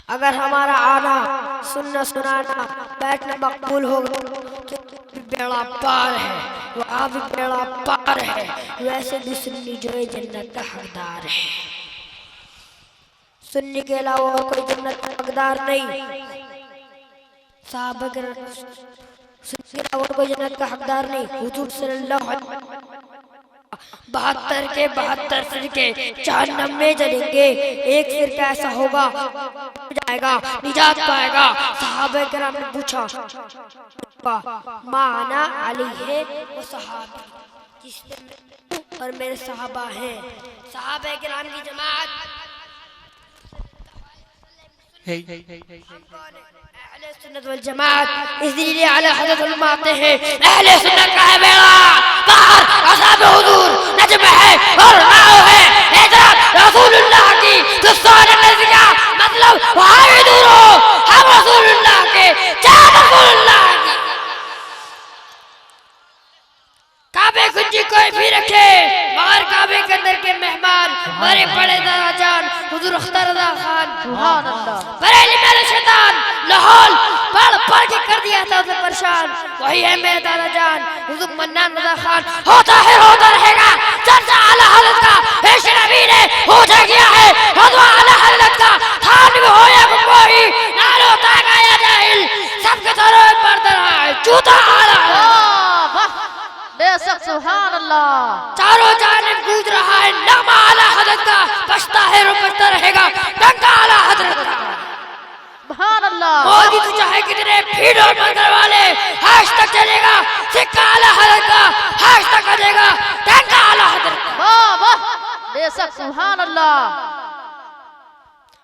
अगर हमारा आना सुनना सुनाना बैठना मकबूल होगा कि बेड़ा पार है, वहाँ भी बेड़ा पार है, वैसे भी सुन्नी जो है जन्नत का हकदार है। सुन्नी के अलावा और कोई जन्नत का हकदार नहीं। साहबा के सुन्नी के अलावा कोई जन्नत का हकदार नहीं। हुजूर सल्लल्लाहु अलैहि वसल्लम 72 के 72 फिरके जहन्नम में जलेंगे। एक फिरका ऐसा होगा जाएगा, निजात पाएगा। सहाबा किराम ने पूछा माना अली है वो सहाबी जिसने और मेरे सहाबा हैं। सहाबा किराम की जमात अहले सुन्नत वल जमात, इसलिए आला हज़रत फरमाते हैं अहले सुन्नत का है बेड़ा पार, असहाब हुजूर नजम है और नाव है। इधर रसूलुल्लाह की दुस्तान नज़िया मतलब वहां दूर हो, हम रसूलुल्लाह के चार रसूलुल्लाह की काबे कुंजी कोई भी रखे मगर काबे के अंदर के मेहमान बड़े बड़े दादा जान हुजूर अख्तर रज़ा खान सुभान अल्लाह बरेली मेरे शैतान लाहौल पढ़ के कर दिया था उसे परेशान। वही है मेरे दादा जान हुजूर मन्नान रज़ा खान। होता है होता रहेगा चर्चा आला हज़रत का इश्क़ नबी ने हो गया है। हुजूर आला हज़रत का थान में हो या कोई नाल होता है या जाहिल सबके तरह पढ़ता रहा है जूता आला बेशक सुभान अल्लाह। चारों जानिब गूंज रहा है नाम आला हज़रत का, बचता है रो बचता रहेगा डंका आला हज़रत का सुभान अल्लाह। मोदी तो चाहे कितने भीड़ और मंदिर वाले हाश तक चलेगा सिक्का आला हज़रत का, हाश तक करेगा डंका आला हज़रत का। वाह वाह बेशक सुभान अल्लाह।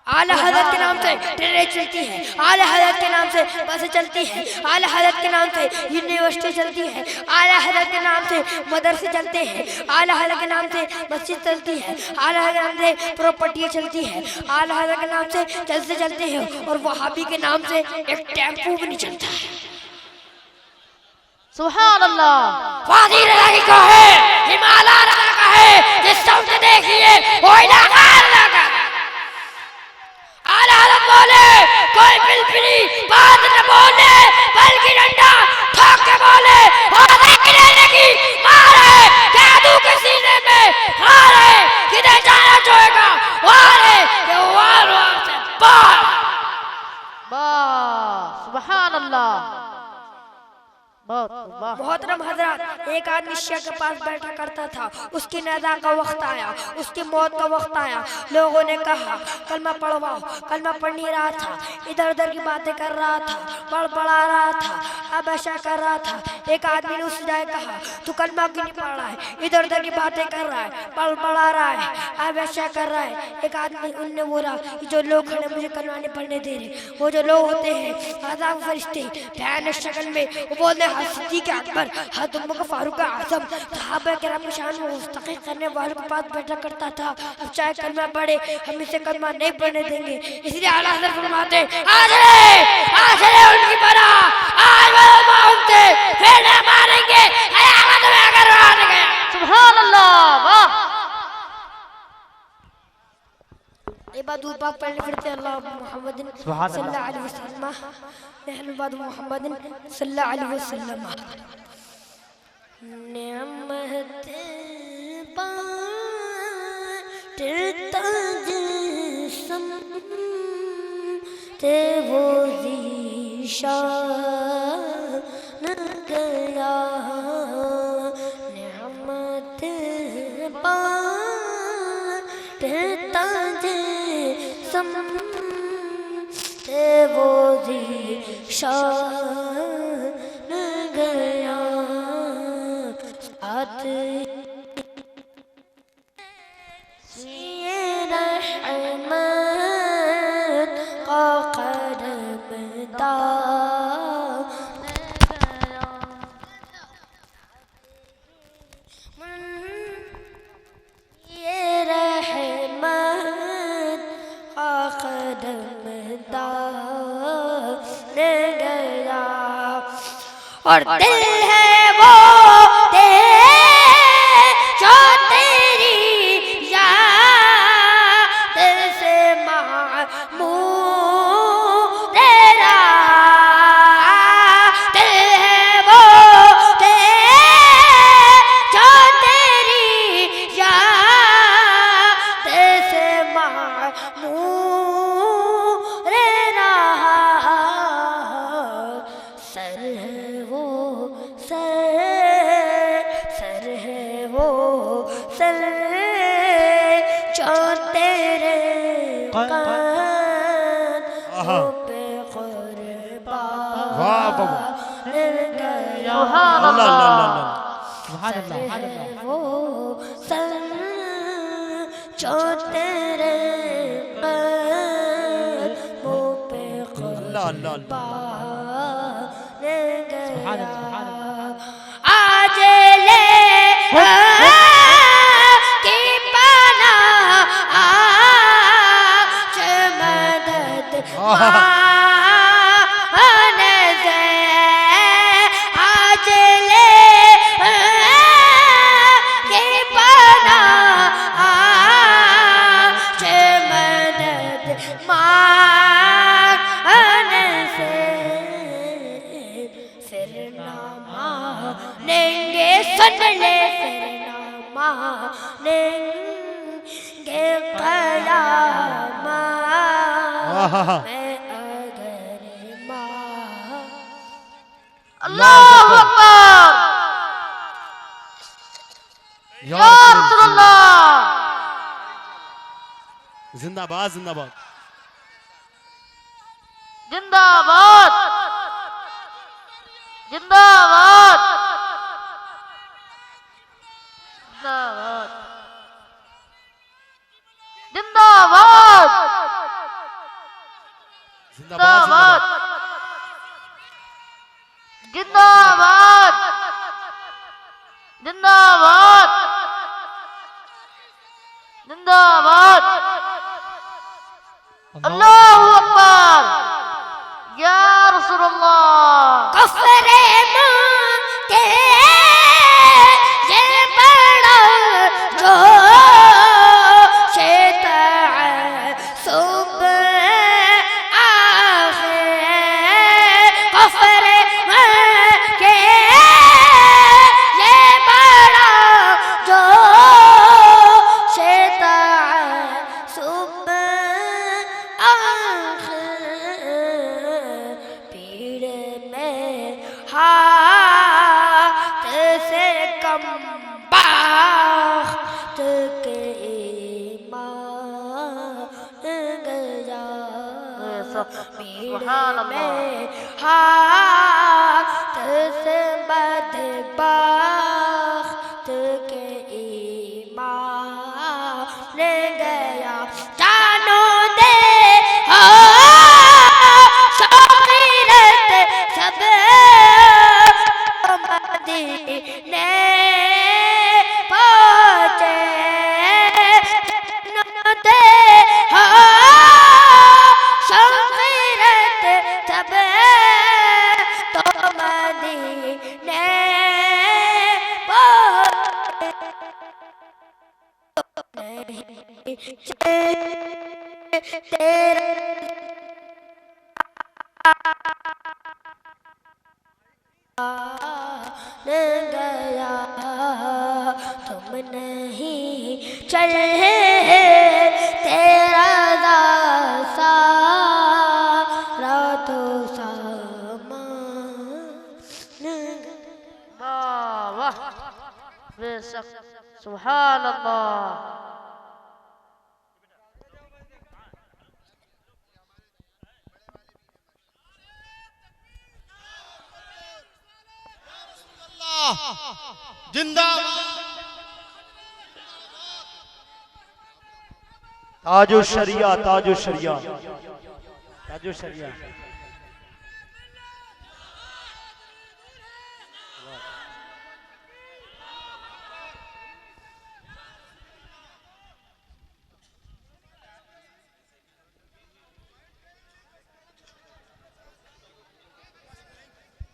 आला हज़रत के नाम से ट्रेनें चलती है, आला हज़रत के नाम से बसें चलती है, आला हज़रत के नाम से यूनिवर्सिटी चलती है, आला हज़रत के नाम से मदरसे चलते हैं, आला हज़रत के नाम से मस्जिद चलती है, आला हज़रत के नाम से प्रॉपर्टियाँ चलती है, आला हज़रत के नाम से जलसे चलते हैं और वहाबी के नाम से एक टेम्पो भी नहीं चलता है। सुभान अल्लाह। वादी रज़ा की को है, हिमालय रज़ा का है, जिस सबसे देखिए वो इलाका लगा। आला हज़रत बोले कोई बिलबिली बात न बोले बल्कि डंडा ठोक के बोले और देखने की मारे जादू के सीने में हारे किधर जाना चाहेगा वारे ये वार से पार। वाह सुभान अल्लाह। मोहतरम हजरत एक आदमी शिया के पास बैठा करता था। उसकी नज़ा का वक्त आया, उसकी मौत का वक्त आया। लोगों ने कहा कलमा पढ़वाओ, कलमा पढ़ नहीं रहा था, इधर उधर की बातें कर रहा था, बड़बड़ा रहा था, अब ऐसा कर रहा था। एक आदमी ने उससे जाए कहा तू कलमा क्यों नहीं पढ़ रहा है, इधर उधर की बातें कर रहा है, बड़बड़ा रहा है, अब ऐसा कर रहा है। एक आदमी उनने बोला कि जो लोग खड़े मुझे कलमा नहीं पढ़ने दे रहे, वो जो लोग होते हैं आज़ाब फरिश्ते भयानक शक्ल में, वो बोलते सिद्दीक़ अकबर हज़रत उमर फारूक आज़म सहाबा किराम की शान में मुस्तक़िल करने वालों के पास बैठा करता था। अब चाहे कलमा पढ़े हम इसे कलमा नहीं पढ़ने देंगे। इसलिए आला हज़रत फरमाते आज उनकी बना आज मानते फिर न मारेंगे क़यामत में अगर मान गए। सुभान अल्लाह। वाह इबादुल पाक पढ़ने फिरते अल्लाह मुहम्मदिन सल्लल्लाहु अलैहि वसल्लम रहमत मुहम्मदिन सल्लल्लाहु अलैहि वसल्लम। नेमत बांटता जिस्म ते वो ज़ीशान गया। नेमत बांटता ते वो ज़ीशान गया। साथ रहमत का कदम ये रहमत का कदम गया और दिल है वो जो तेरी याद से मामूर नूर रहा, सर है वो सर है वो सर जो तेरे कदमों पे कुर्बान गया। सुभान अल्लाह सुभान सर अल्लाह है वो सर जो तेरे कदमों पे कुर्बान गया। आज ले की पनाह, आज मदद मांगने से, आज ले की पनाह, आज मदद मांगने से, फिर ना मानेंगे सुन ले, फिर ना मानेंगे क़यामत में अगर अल्लाहु अकबर या रसूलल्लाह। जिंदाबाद जिंदाबाद जिंदाबाद जिंदाबाद जिंदाबाद जिंदाबाद जिंदाबाद जिंदाबाद जिंदाबाद अल्लाहु अकबर या रसूलल्लाह। कफरे मांगते ये बड़ा जोश तअस्सुब आखिर, कफरे मांगते ये बड़ा जोश तअस्सुब आखिर, पीड़ में हाथ से कम बाख्त के ईमान गया। पीड़ में हाथ से बदबख्त के ईमान गया। जानो दे हो शौकीरत सब मदीने पहुंचे, जानो दे हो शौकीरत सब तो मदीने पहुंचे। तेरे गया तुम नहीं चले, तेरा सारा तो सामान। वाह वाह बेशक सुभान अल्लाह। जिंदाबाद ताजो शरिया ताजो शरिया ताजो शरिया।